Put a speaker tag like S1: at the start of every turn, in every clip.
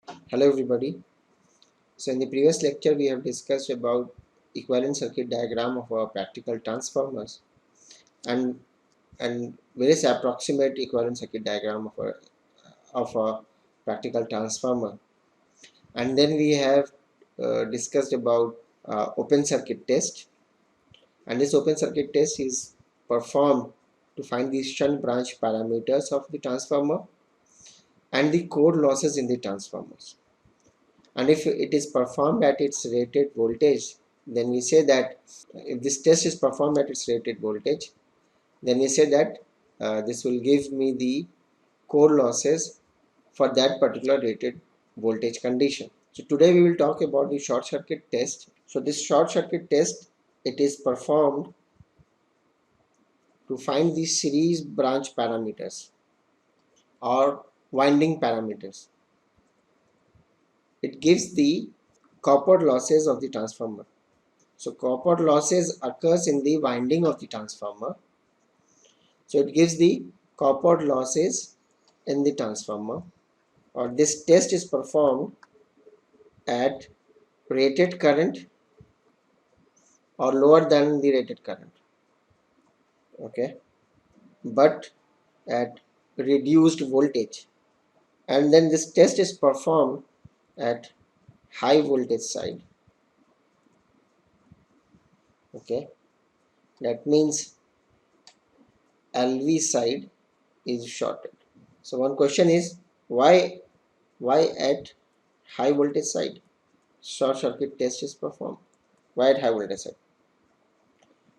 S1: Hello everybody. So in the previous lecture we have discussed about equivalent circuit diagram of our practical transformers and various approximate equivalent circuit diagram of a practical transformer, and then we have discussed about open circuit test, and this open circuit test is performed to find the shunt branch parameters of the transformer and the core losses in the transformers. And if it is performed at its rated voltage, then we say that if this test is performed at its rated voltage, then we say that this will give me the core losses for that particular rated voltage condition. So today we will talk about the short circuit test. So this short circuit test, it is performed to find the series branch parameters or winding parameters. It gives the copper losses of the transformer. So copper losses occurs in the winding of the transformer. So it gives the copper losses in the transformer, or this test is performed at rated current or lower than the rated current, okay, but at reduced voltage. And then this test is performed at high voltage side, okay. That means LV side is shorted. So one question is, why at high voltage side short circuit test is performed? Why at high voltage side?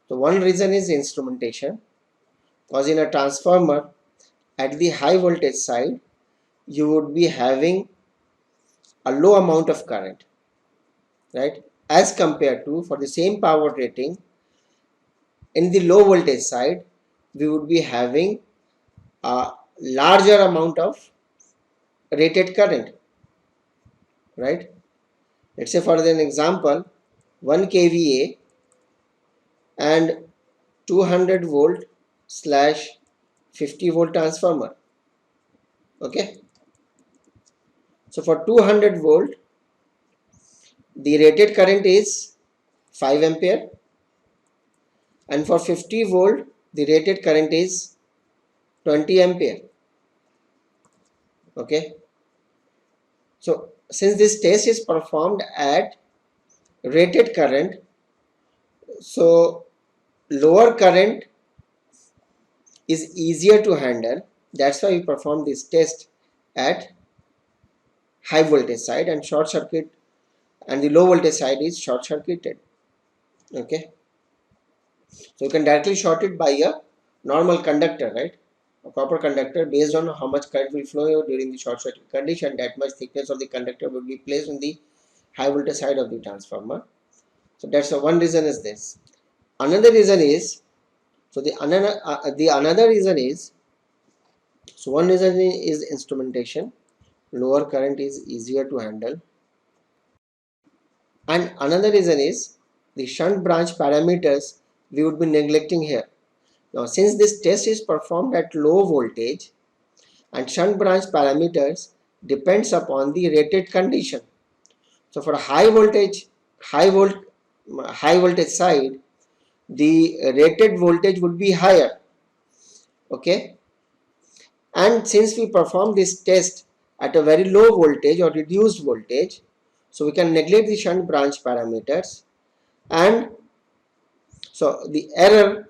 S1: So one reason is instrumentation, because in a transformer at the high voltage side you would be having a low amount of current, right, as compared to for the same power rating in the low voltage side we would be having a larger amount of rated current, right. Let's say for an example, 1 kVA and 200 volt slash 50 volt transformer, okay. So for 200 volt the rated current is 5 ampere, and for 50 volt the rated current is 20 ampere, okay. So since this test is performed at rated current, so lower current is easier to handle. That's why we perform this test at high voltage side, and short circuit and the low voltage side is short circuited, okay. So you can directly short it by a normal conductor, right, a copper conductor. Based on how much current will flow during the short circuit condition, that much thickness of the conductor will be placed on the high voltage side of the transformer. So that's one reason is this. Another reason is, so the another reason is, so one reason is instrumentation, lower current is easier to handle, and another reason is the shunt branch parameters we would be neglecting here. Now since this test is performed at low voltage and shunt branch parameters depends upon the rated condition. So for high voltage, high voltage side, the rated voltage would be higher, okay. And since we perform this test at a very low voltage or reduced voltage, so we can neglect the shunt branch parameters, and so the error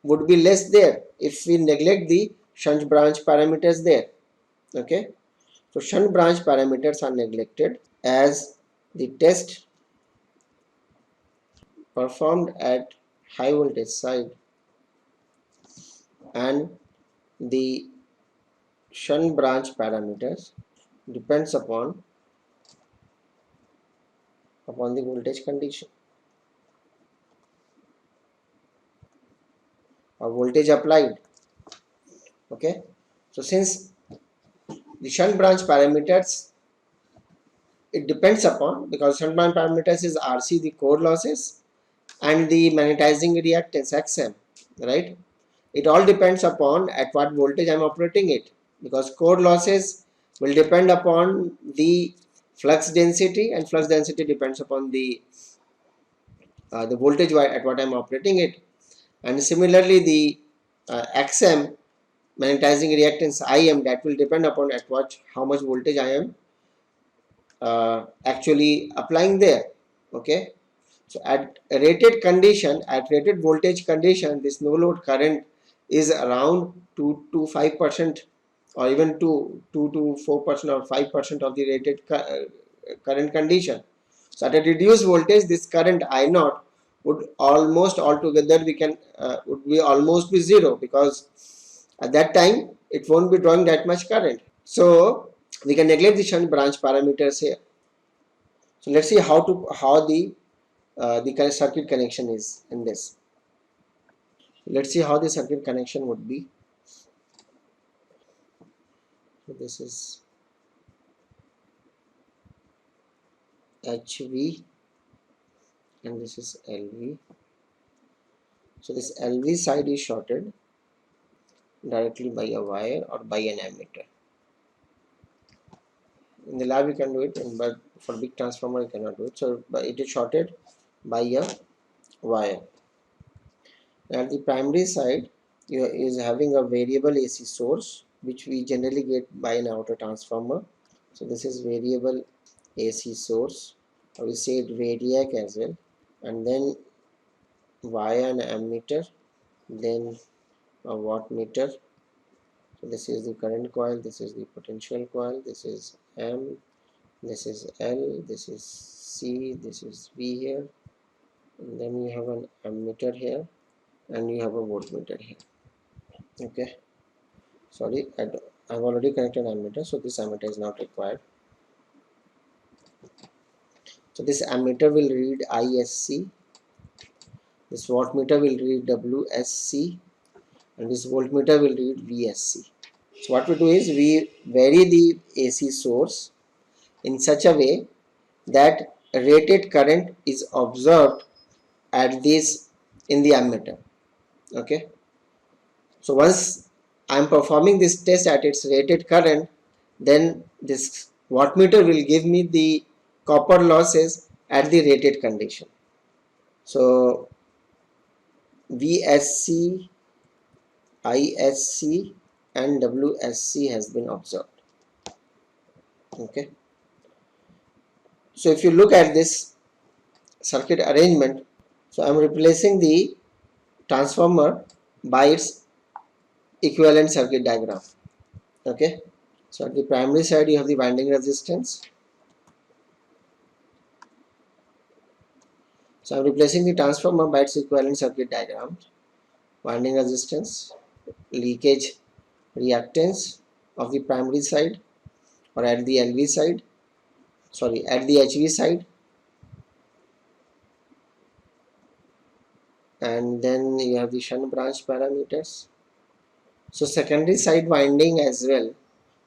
S1: would be less there if we neglect the shunt branch parameters there, okay. So shunt branch parameters are neglected as the test performed at high voltage side, and the shunt branch parameters depends upon the voltage condition or voltage applied, okay. So since the shunt branch parameters, it depends upon, because shunt branch parameters is RC, the core losses, and the magnetizing reactance XM, right. It all depends upon at what voltage I am operating it, because core losses will depend upon the flux density, and flux density depends upon the voltage at what I'm operating it. And similarly, the XM, magnetizing reactance IM, that will depend upon at what how much voltage I am actually applying there. Okay, so at rated condition, at rated voltage condition, this no load current is around 2 to 5%, or even 2 to 4% or 5% of the rated current condition. So at a reduced voltage, this current I naught would almost altogether we can would be almost be zero, because at that time it won't be drawing that much current. So we can neglect the shunt branch parameters here. So let's see how the circuit connection is in this. Let's see how the circuit connection would be. So this is HV and this is LV. So this LV side is shorted directly by a wire or by an ammeter. In the lab you can do it, but for big transformer you cannot do it. So it is shorted by a wire. At the primary side is having a variable AC source, which we generally get by an auto transformer. So this is variable AC source, or we say it variac as well, and then via an ammeter, then a wattmeter. So this is the current coil, this is the potential coil, this is M, this is L, this is C, this is V here, and then you have an ammeter here, and you have a voltmeter here. Okay, sorry, I've already connected ammeter, so this ammeter is not required. So this ammeter will read ISC, this wattmeter will read WSC, and this voltmeter will read VSC. So what we do is we vary the AC source in such a way that rated current is observed at this in the ammeter. Okay, so once I am performing this test at its rated current, then this wattmeter will give me the copper losses at the rated condition. So VSC, ISC and WSC has been observed. Okay, so if you look at this circuit arrangement, so I am replacing the transformer by its equivalent circuit diagram. Okay, so at the primary side you have the winding resistance. So I am replacing the transformer by its equivalent circuit diagram. Winding resistance, leakage reactance of the primary side, or at the LV side, sorry, at the HV side, and then you have the shunt branch parameters. So secondary side winding as well,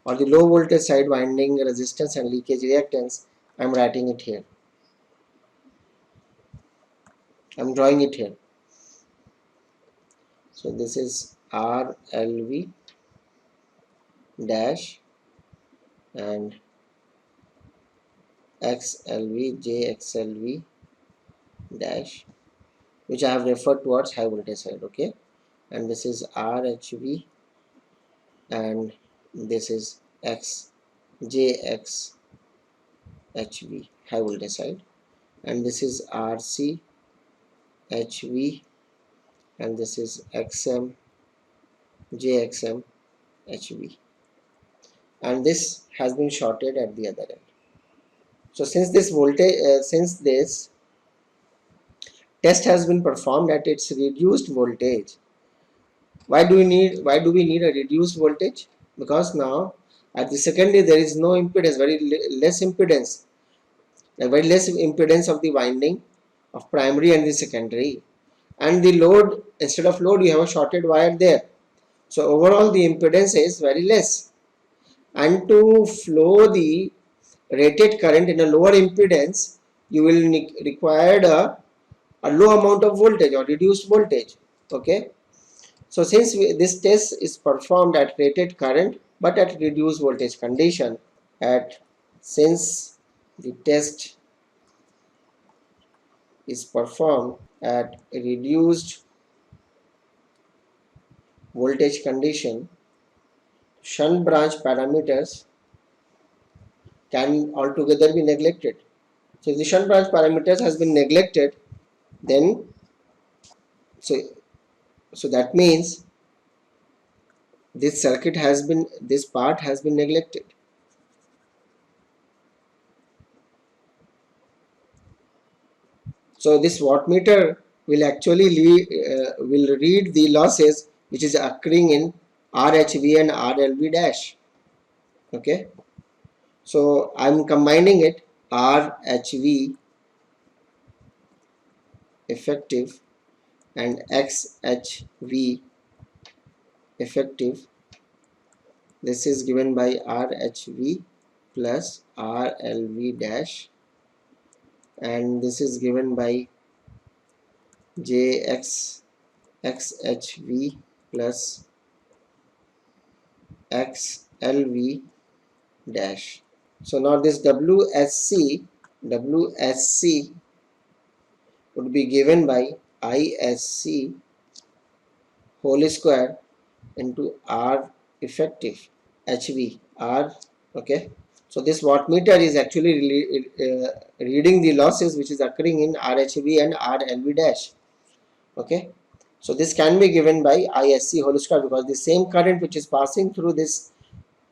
S1: or the low voltage side winding resistance and leakage reactance, I am writing it here. I am drawing it here. So this is RLV dash and XLV, JXLV dash, which I have referred towards high voltage side. Okay, and this is RHV and this is JXHV high voltage side, and this is RC HV and this is XM JXM HV, and this has been shorted at the other end. So since this voltage since this test has been performed at its reduced voltage, why do we need a reduced voltage? Because now at the secondary there is no impedance, very less impedance, very less impedance of the winding of primary and the secondary, and the load, instead of load you have a shorted wire there, so overall the impedance is very less, and to flow the rated current in a lower impedance you will require a low amount of voltage or reduced voltage. Okay, so since this test is performed at rated current but at reduced voltage condition, at since the test is performed at a reduced voltage condition, shunt branch parameters can altogether be neglected. So if the shunt branch parameters has been neglected, then so that means this part has been neglected. So this wattmeter will actually will read the losses which is occurring in RHV and RLV dash. Okay, so I'm combining it, RHV effective and XHV effective. This is given by RHV plus RLV dash, and this is given by JXHV plus XLV dash. So now this WSC would be given by ISC whole square into R effective HV R. Okay, so this wattmeter is actually reading the losses which is occurring in RHV and RLV dash. Okay, so this can be given by ISC whole square, because the same current which is passing through this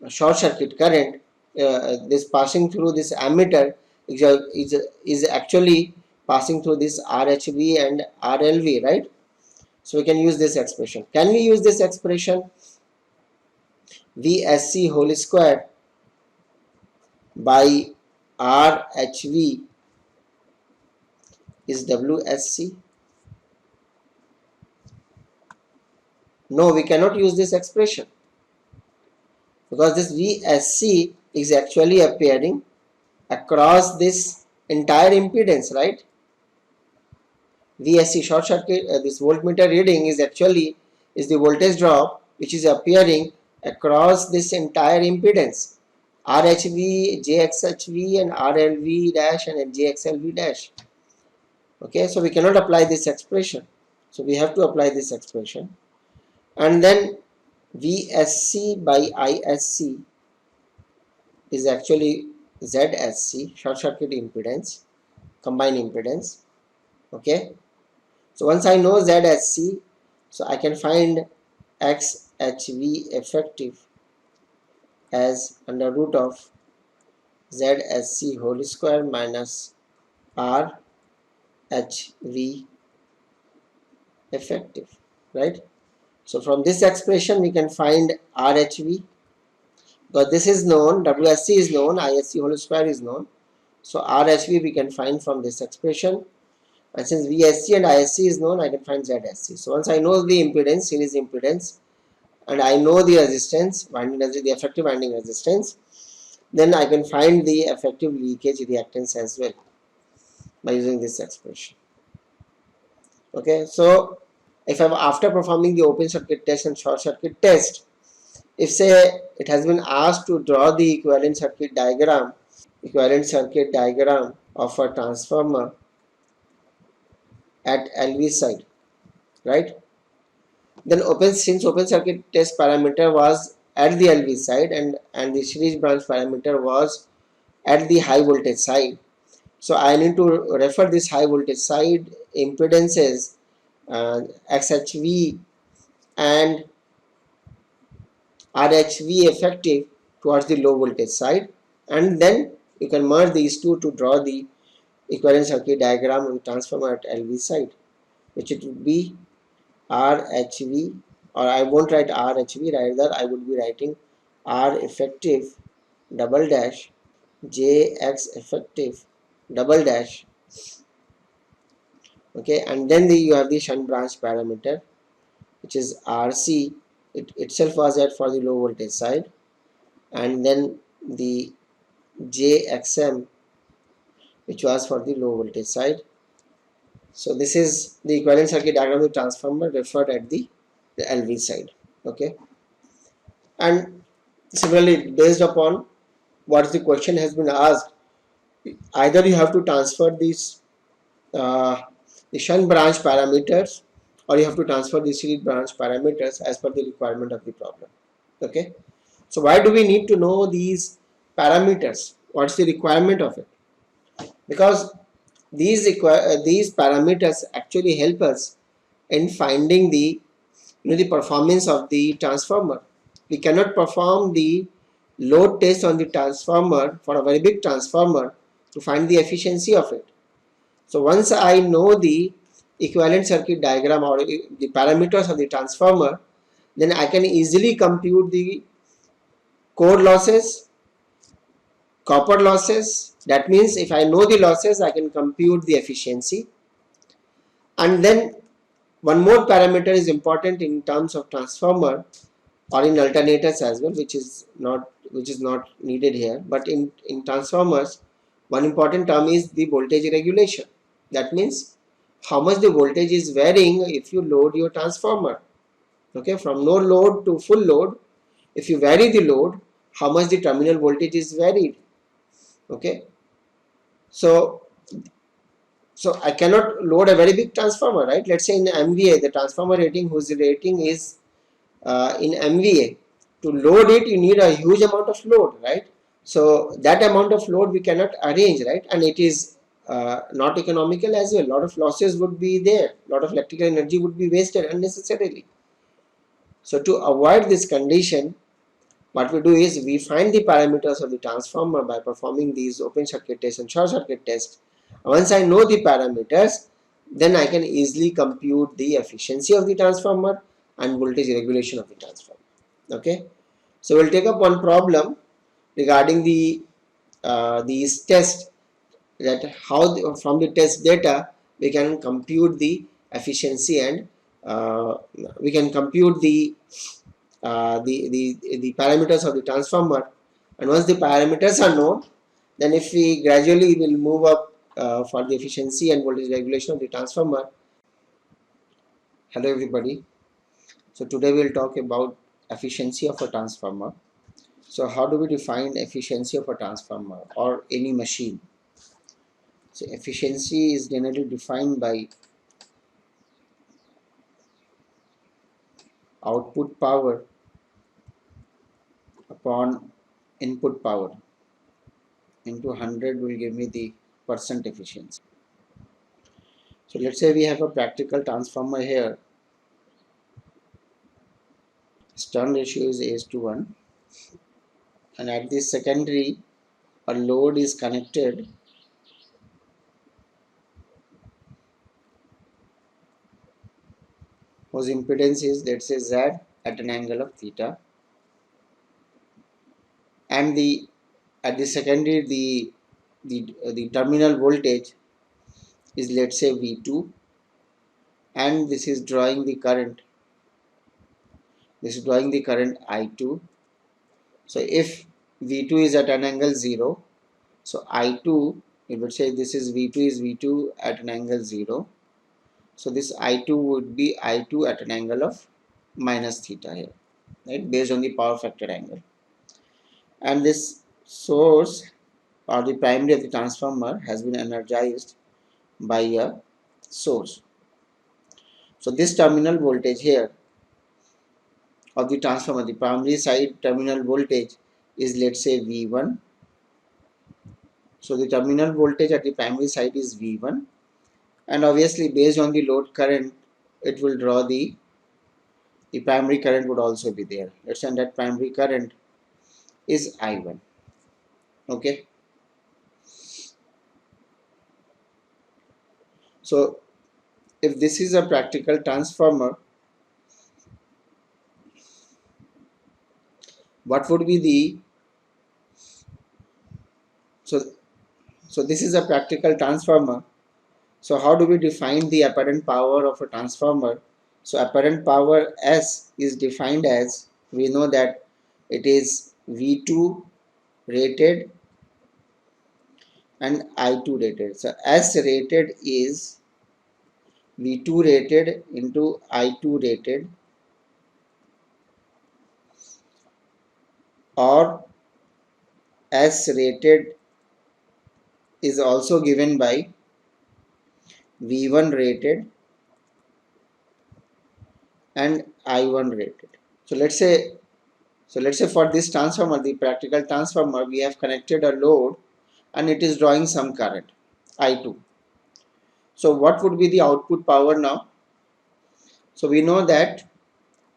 S1: short circuit current, this passing through this ammeter is actually passing through this RHV and RLV, right? So we can use this expression. Can we use this expression? VSC whole square by RHV is WSC. No, we cannot use this expression, because this VSC is actually appearing across this entire impedance, right? VSC short circuit, this voltmeter reading is actually the voltage drop which is appearing across this entire impedance, RHV, JXHV and RLV dash and JXLV dash. Okay, so we cannot apply this expression, so we have to apply this expression. And then VSC by ISC is actually ZSC, short circuit impedance, combined impedance. Okay, so once I know ZSC, so I can find XHV effective as under root of ZSC whole square minus RHV effective, right? So from this expression we can find RHV, because this is known, WSC is known, ISC whole square is known. So RHV we can find from this expression, and since VSC and ISC is known, I can find ZSC. So once I know the impedance, series impedance, and I know the resistance, the effective winding resistance, then I can find the effective leakage reactance as well by using this expression. Okay, so if I'm after performing the open circuit test and short circuit test, if say it has been asked to draw the equivalent circuit diagram of a transformer at LV side, right? Then since open circuit test parameter was at the LV side and the series branch parameter was at the high voltage side, so I need to refer this high voltage side impedances XHV and RHV effective towards the low voltage side, and then you can merge these two to draw the equivalent circuit diagram of the transformer at LV side, which it would be RHV, or I won't write RHV, rather I would be writing R effective double dash JX effective double dash. Okay, and then you have the shunt branch parameter, which is RC. It itself was at for the low voltage side, and then the JXM, which was for the low voltage side. So this is the equivalent circuit diagram of the transformer referred at the LV side. Okay, and similarly, based upon what the question has been asked, either you have to transfer these the shunt branch parameters, or you have to transfer the series branch parameters as per the requirement of the problem. Okay, so why do we need to know these parameters? What's the requirement of it? Because these parameters actually help us in finding the the performance of the transformer. We cannot perform the load test on the transformer for a very big transformer to find the efficiency of it. So once I know the equivalent circuit diagram or the parameters of the transformer, then I can easily compute the core losses, copper losses. That means if I know the losses, I can compute the efficiency. And then one more parameter is important in terms of transformer or in alternators as well, which is not needed here. But in transformers, one important term is the voltage regulation. That means how much the voltage is varying if you load your transformer. Okay, from no load to full load, if you vary the load, how much the terminal voltage is varied. Okay, so I cannot load a very big transformer, right? Let's say in MVA, the transformer rating whose rating is in MVA. To load it, you need a huge amount of load, right? So that amount of load we cannot arrange, right? And it is not economical as well. A lot of losses would be there. A lot of electrical energy would be wasted unnecessarily. So to avoid this condition, what we do is we find the parameters of the transformer by performing these open circuit tests and short circuit tests. Once I know the parameters, then I can easily compute the efficiency of the transformer and voltage regulation of the transformer. Okay, so we'll take up one problem regarding these tests, that how from the test data we can compute the efficiency and we can compute the parameters of the transformer. And once the parameters are known, then if we gradually will move up for the efficiency and voltage regulation of the transformer. Hello everybody. So today we'll talk about efficiency of a transformer. So how do we define efficiency of a transformer or any machine? So efficiency is generally defined by output power upon input power into 100 will give me the percent efficiency. So let's say we have a practical transformer here. Its turn ratio is to 1, and at this secondary a load is connected whose impedance is, let's say, Z at an angle of theta, and the at the secondary the terminal voltage is, let's say, V2, and this is drawing the current I2. So if V2 is at an angle 0, so I2, it would say this is V2 at an angle 0. So this I2 would be I2 at an angle of minus theta here, right, based on the power factor angle. And this source or the primary of the transformer has been energized by a source. So this terminal voltage here of the transformer, the primary side terminal voltage is, let's say, V1. So the terminal voltage at the primary side is V1, and obviously based on the load current it will draw the primary current would also be there. Let's say that primary current is I1. Okay, so if this is a practical transformer, what would be the so this is a practical transformer. So how do we define the apparent power of a transformer? So apparent power S is defined as, we know that it is V2 rated and I2 rated. So S rated is V2 rated into I2 rated, or S rated is also given by V1 rated and I1 rated. So let's say for this transformer, the practical transformer, we have connected a load and it is drawing some current I2. So what would be the output power now? So we know that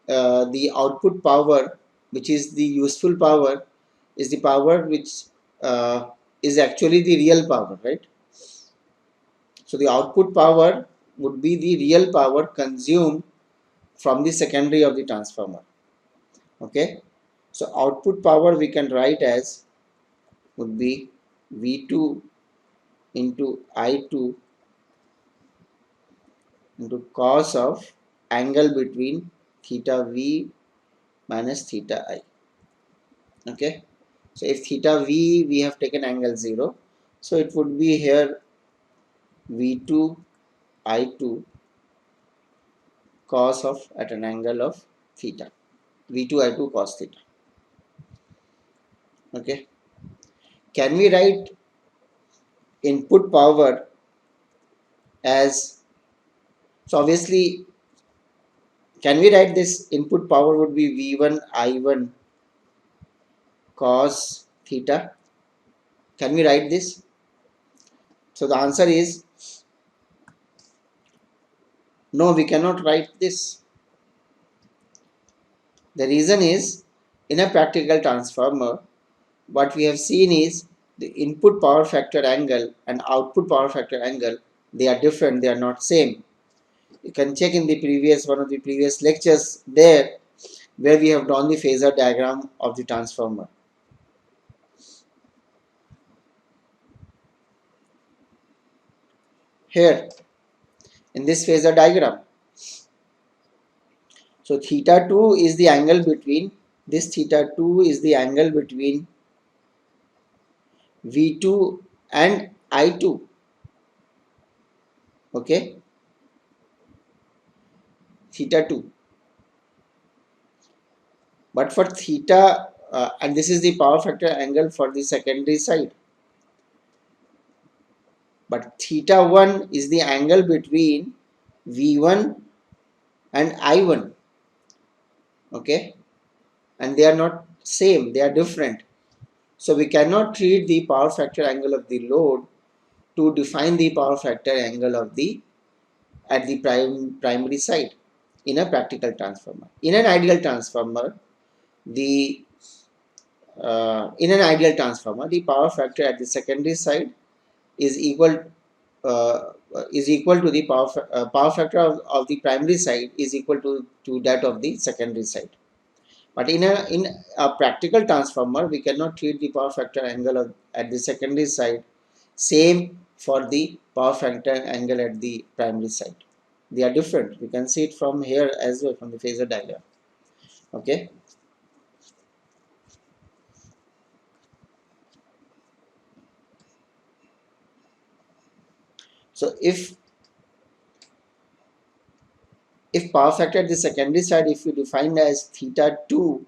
S1: the output power, which is the useful power, is the power which uh, is actually the real power, right? So the output power would be the real power consumed from the secondary of the transformer. Okay, so output power we can write as would be V2 into I2 into cos of angle between theta V minus theta I. Okay, so if theta V we have taken angle 0, so it would be here V2 I2 cos of at an angle of theta, V2 I2 cos theta. Okay, can we write input power as, so obviously can we write this input power would be V1 I1 cos theta? Can we write this? So the answer is no, we cannot write this. The reason is, in a practical transformer, what we have seen is the input power factor angle and output power factor angle, they are different, they are not same. You can check in the previous one of the previous lectures there where we have drawn the phasor diagram of the transformer. Here in this phasor diagram, so theta 2 is the angle between, this theta 2 is the angle between V2 and I2. Okay, theta 2. But for theta, and this is the power factor angle for the secondary side. But theta 1 is the angle between V1 and I1. Okay, and they are not same, they are different. So we cannot treat the power factor angle of the load to define the power factor angle of the at the primary side in a practical transformer. In an ideal transformer, the the power factor at the secondary side is uh, equal to the power factor of the primary side is equal to that of the secondary side. But in a practical transformer, we cannot treat the power factor angle at the secondary side same for the power factor angle at the primary side. They are different. We can see it from here as well, from the phasor diagram. Okay. So if power factor at the secondary side, if we define as theta 2,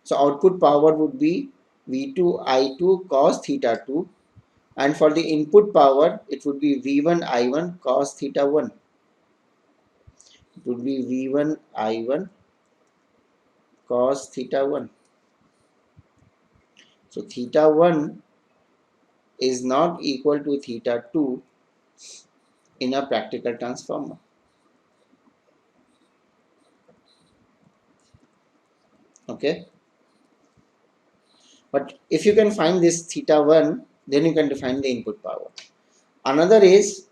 S1: so output power would be V2 I2 cos theta 2, and for the input power it would be V1 I1 cos theta 1. It would be V1 I1 cos theta 1. So theta 1 is not equal to theta 2 in a practical transformer. Okay, but if you can find this theta 1, then you can define the input power. Another is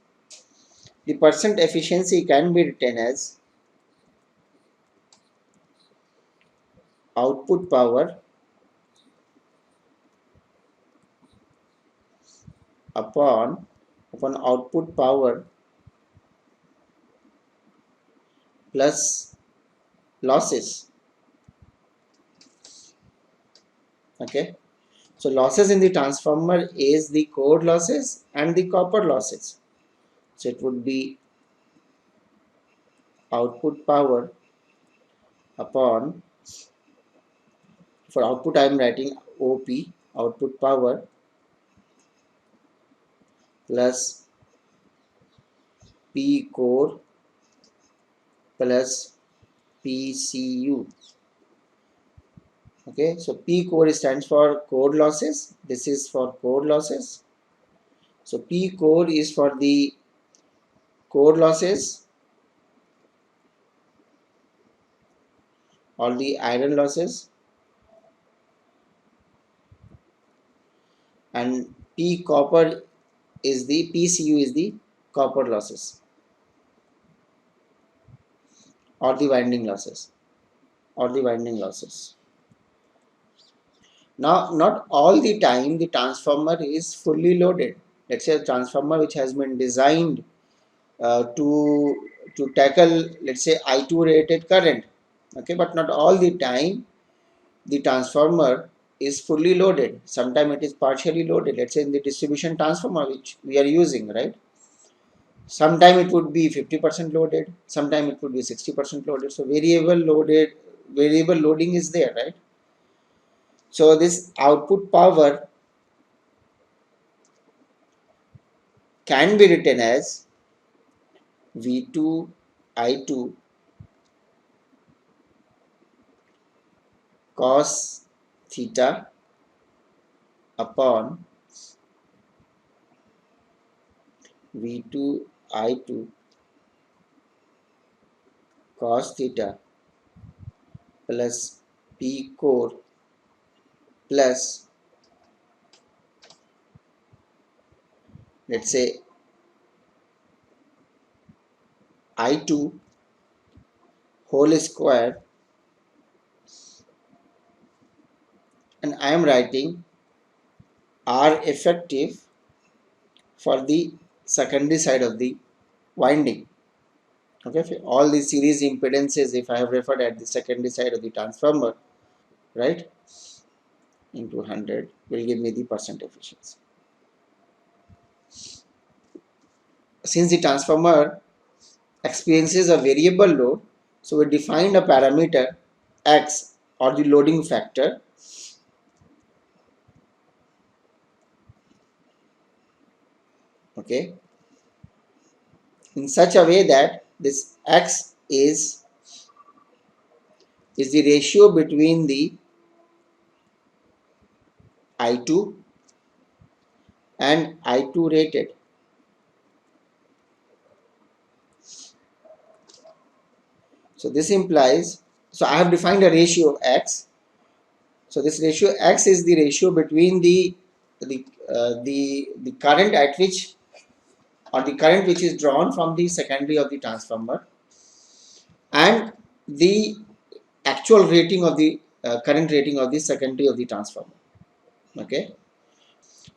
S1: the percent efficiency can be written as output power upon output power plus losses. Okay, so losses in the transformer is the core losses and the copper losses. So it would be output power upon, for output I am writing OP, output power plus P core plus PCU. Okay, so P core stands for core losses. This is for core losses. So P core is for the core losses or the iron losses, and P copper is the PCU is the copper losses or the winding losses or the winding losses. Now, not all the time the transformer is fully loaded. Let's say a transformer which has been designed to tackle, let's say, I2 rated current. Okay, but not all the time the transformer is fully loaded. Sometimes it is partially loaded. Let's say in the distribution transformer which we are using, right? Sometime it would be 50% loaded. Sometime it would be 60% loaded. So variable loading is there, right? So this output power can be written as V2 I2 cos theta upon V2 I2 cos theta plus P core plus, let's say, I2 whole square, and I am writing R effective for the secondary side of the winding. Okay, for all the series impedances, if I have referred at the secondary side of the transformer, right, into 100 will give me the percent efficiency. Since the transformer experiences a variable load, so we defined a parameter X or the loading factor, okay, in such a way that this X is the ratio between the I2 and I2 rated. So this implies, so I have defined a ratio X. So this ratio X is the ratio between the current at which, or the current which is drawn from the secondary of the transformer, and the actual rating of the current rating of the secondary of the transformer. Okay,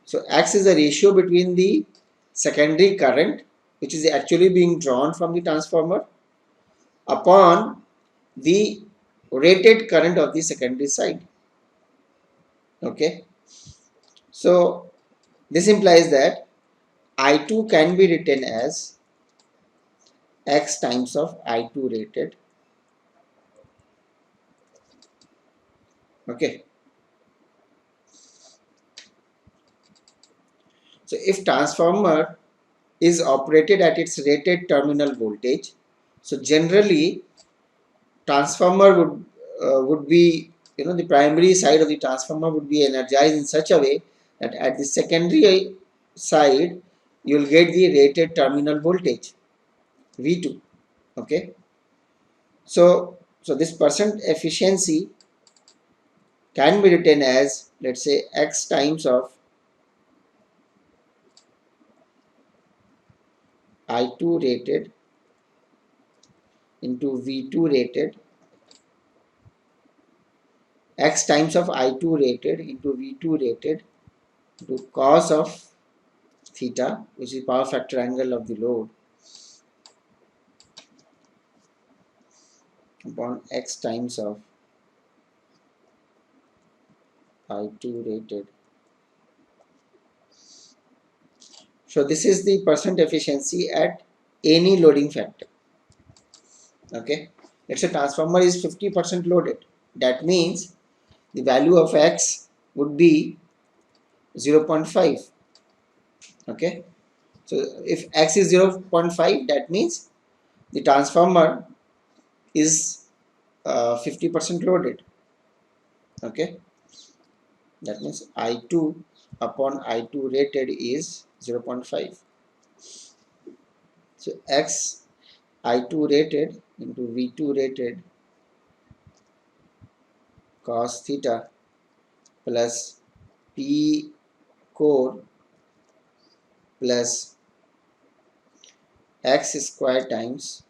S1: so X is the ratio between the secondary current which is actually being drawn from the transformer upon the rated current of the secondary side. Okay, so this implies that I2 can be written as X times of I2 rated. Okay, so if transformer is operated at its rated terminal voltage, so generally transformer would be, the primary side of the transformer would be energized in such a way that at the secondary side you will get the rated terminal voltage V2. Okay, so this percent efficiency can be written as, let's say, X times of I2 rated into V2 rated, X times of I2 rated into V2 rated, to cos of theta, which is power factor angle of the load, upon X times of I2 rated. So this is the percent efficiency at any loading factor. Okay, let's say transformer is 50% loaded. That means the value of X would be 0.5. Okay, So if X is 0.5, that means the transformer is 50% loaded. Okay, that means I2 upon I2 rated is 0.5. So X I2 rated into V2 rated cos theta plus P core plus X square times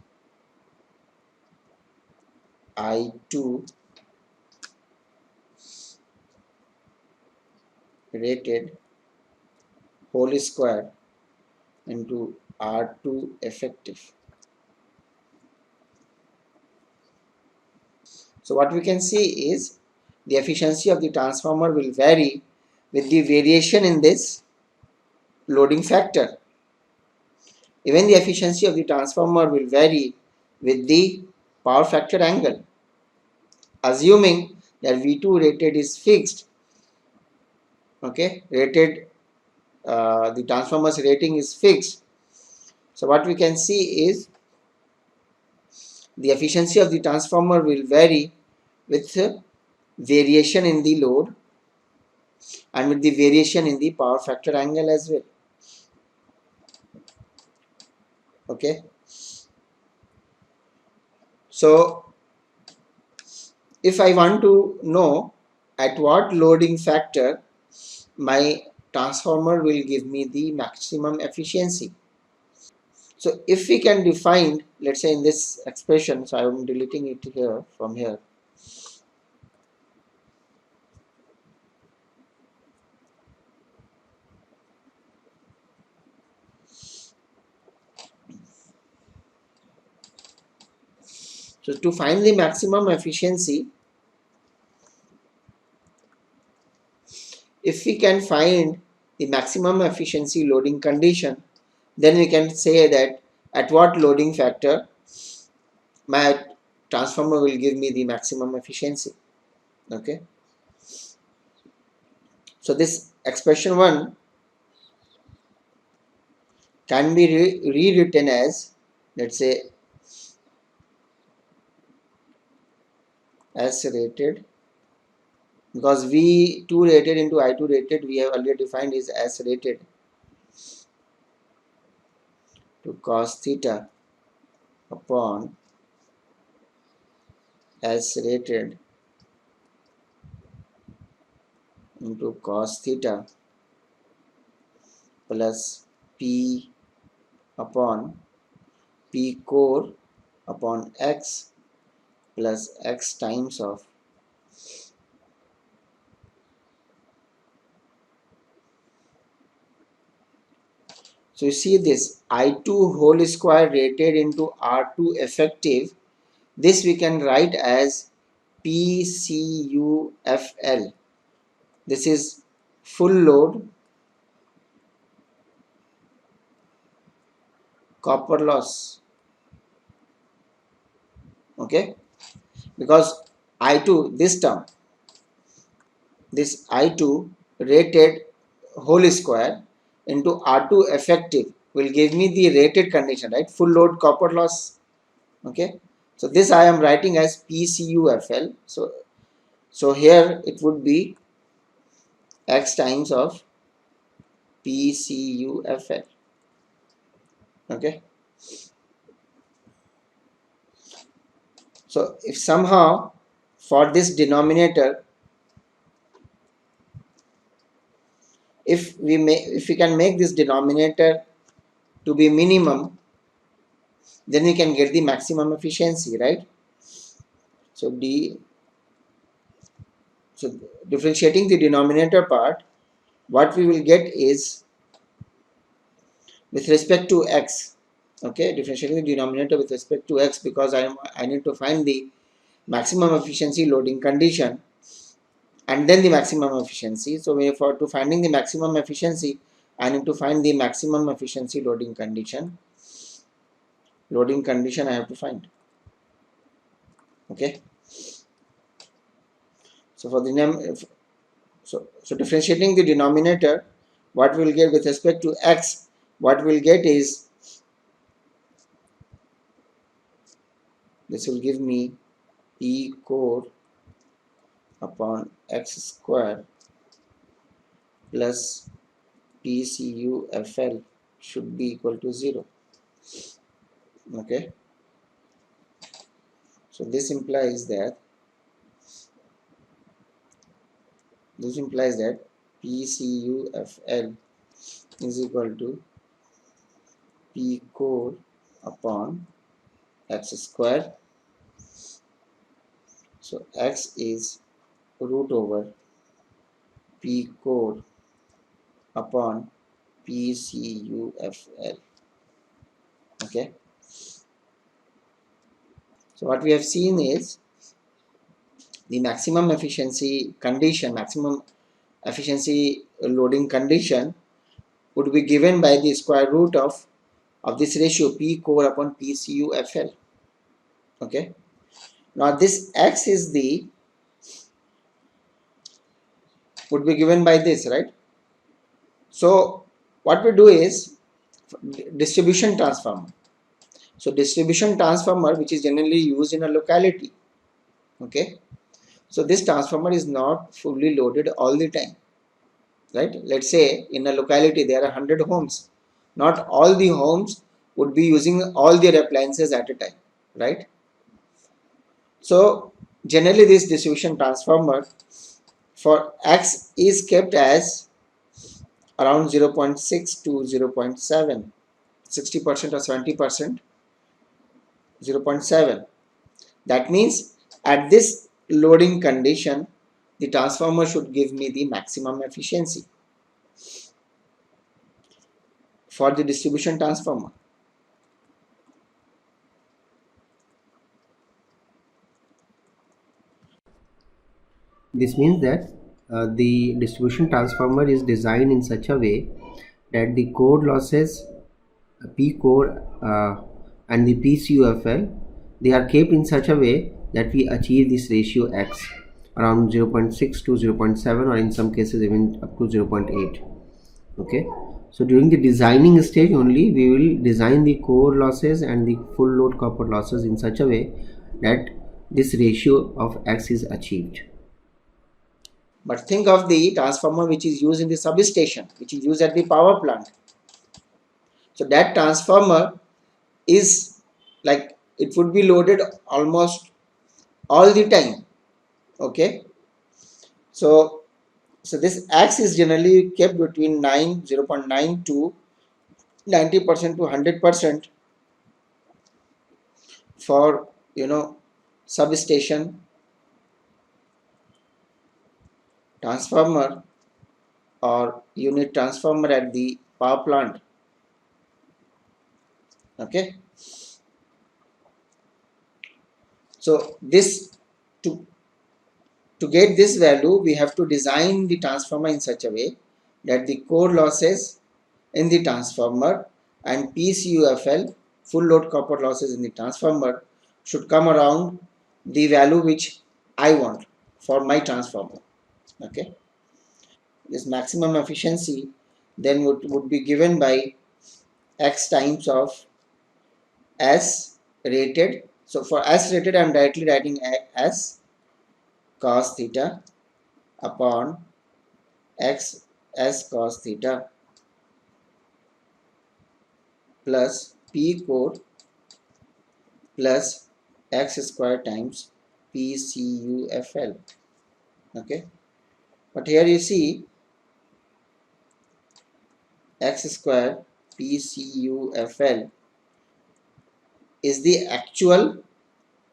S1: I2 rated whole square into R2 effective. So what we can see is the efficiency of the transformer will vary with the variation in this loading factor. Even the efficiency of the transformer will vary with the power factor angle. Assuming that V2 rated is fixed, okay, the transformer's rating is fixed. So what we can see is the efficiency of the transformer will vary with variation in the load and with the variation in the power factor angle as well. Okay, so if I want to know at what loading factor my transformer will give me the maximum efficiency. So if we can define, let's say in this expression, so I am deleting it here from here. So to find the maximum efficiency, if we can find the maximum efficiency loading condition, then we can say that at what loading factor my transformer will give me the maximum efficiency. Okay, so this expression 1 can be rewritten as, let's say, S rated, because V2 rated into I2 rated we have earlier defined is S rated to cos theta upon S rated into cos theta plus P upon P core upon X plus X times of so you see this I2 whole square rated into R2 effective, this we can write as PCUFL. This is full load copper loss. Okay, because I2 this term, this I2 rated whole square into R2 effective will give me the rated condition, right? Full load copper loss. Okay, so this I am writing as PCUFL. So here it would be X times of PCUFL. Okay, so if somehow for this denominator, if we can make this denominator to be minimum, then we can get the maximum efficiency, right? So so differentiating the denominator part, what we will get is with respect to x. Okay, differentiating the denominator with respect to x, because I need to find the maximum efficiency loading condition and then the maximum efficiency. So for to finding the maximum efficiency, I need to find the maximum efficiency loading condition. I have to find. Okay, so for the so differentiating the denominator, what we will get with respect to x, what we'll get is, this will give me P core upon x square plus PCUFL should be equal to 0. Okay, so this implies that PCUFL is equal to P core upon x square. So x is root over P core upon PCUFL. Okay, so what we have seen is the maximum efficiency loading condition would be given by the square root of this ratio P core upon PCUFL. Okay, now this x is would be given by this, right? So what we do is distribution transformer. So distribution transformer, which is generally used in a locality. Okay, so this transformer is not fully loaded all the time, right? Let's say in a locality there are 100 homes. Not all the homes would be using all their appliances at a time, right? So generally this distribution transformer for X is kept as around 0.6 to 0.7, 60% or 70%, 0.7. That means at this loading condition, the transformer should give me the maximum efficiency for the distribution transformer. This means that the distribution transformer is designed in such a way that the core losses, P core and the PCUFL, they are kept in such a way that we achieve this ratio X around 0.6 to 0.7, or in some cases even up to 0.8. Okay, so during the designing stage only we will design the core losses and the full load copper losses in such a way that this ratio of X is achieved. But think of the transformer which is used in the substation, which is used at the power plant. So that transformer is like, it would be loaded almost all the time. Okay, so this X is generally kept between 0.9 to 90% to 100% for substation, transformer, or unit transformer at the power plant. Okay, so this to get this value, we have to design the transformer in such a way that the core losses in the transformer and PCUFL, full load copper losses in the transformer, should come around the value which I want for my transformer. Okay, this maximum efficiency then would be given by X times of S rated. So for S rated, I am directly writing S cos theta upon X S cos theta plus P core plus X square times PCUFL. Okay, but here you see X square PCUFL is the actual,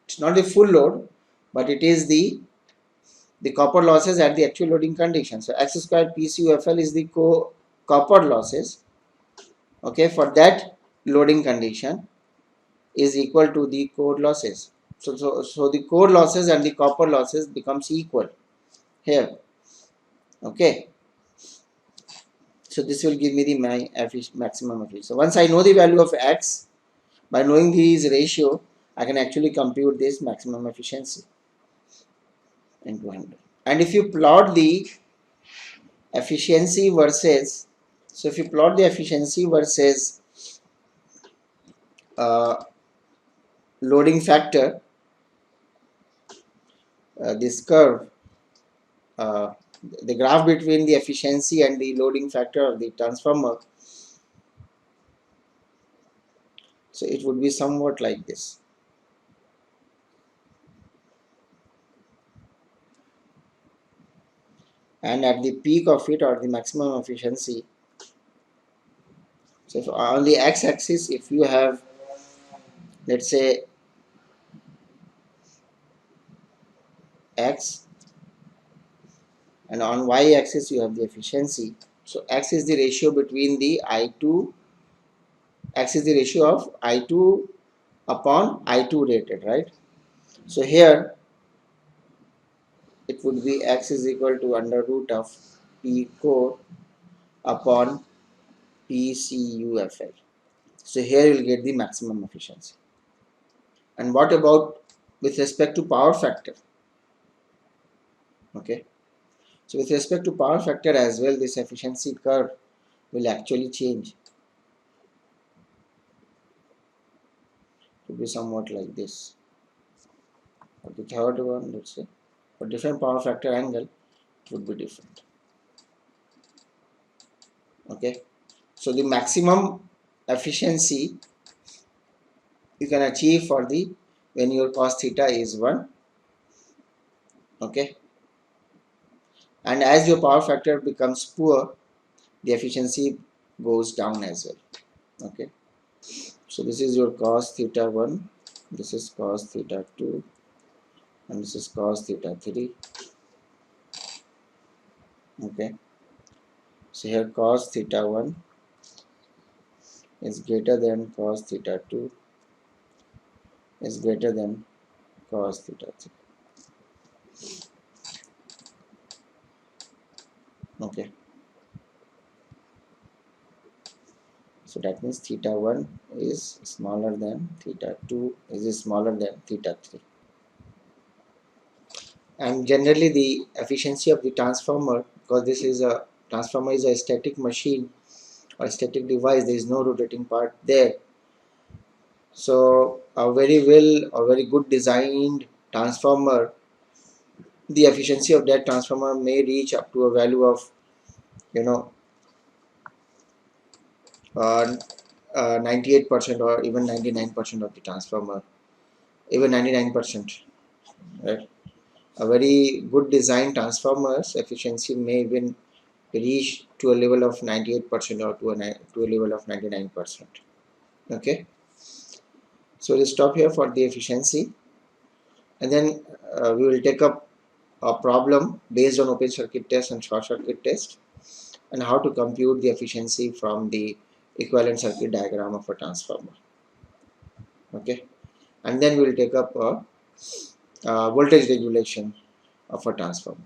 S1: it's not the full load, but it is the copper losses at the actual loading condition. So X square PCUFL is the copper losses, okay, for that loading condition is equal to the core losses. So the core losses and the copper losses becomes equal here. Okay, so this will give me the maximum efficiency. So once I know the value of X, by knowing these ratio, I can actually compute this maximum efficiency into 100. And if you plot the efficiency versus, So if you plot the efficiency versus loading factor, this curve, uh, the graph between the efficiency and the loading factor of the transformer, so it would be somewhat like this. And at the peak of it, or the maximum efficiency, so if on the x-axis, if you have, let's say, x, and on y-axis you have the efficiency. So x is the ratio between the I2, x is the ratio of I2 upon I2 rated, right? So here it would be x is equal to under root of P core upon PCUFL. So here you will get the maximum efficiency. And what about with respect to power factor? Okay, so with respect to power factor as well, this efficiency curve will actually change to be somewhat like this. For the third one, let's say, for different power factor angle, it would be different. Okay, so the maximum efficiency you can achieve for the when your cos theta is 1. Okay, and as your power factor becomes poor, the efficiency goes down as well. Okay, so this is your cos theta 1, this is cos theta 2, and this is cos theta 3. Okay, so here cos theta 1 is greater than cos theta 2 is greater than cos theta 3. Okay, so that means theta 1 is smaller than theta 2 is smaller than theta 3. And generally the efficiency of the transformer, because this is a transformer is a static machine or a static device, there is no rotating part there. So a very well or very good designed transformer, the efficiency of that transformer may reach up to a value of, you know, 98% or even 99% of the transformer, even 99%, right? A very good design transformers efficiency may even reach to a level of 98% or to a level of 99%. Okay, so we'll stop here for the efficiency, and then we will take up a problem based on open circuit test and short circuit test, and how to compute the efficiency from the equivalent circuit diagram of a transformer. Okay, and then we will take up a voltage regulation of a transformer.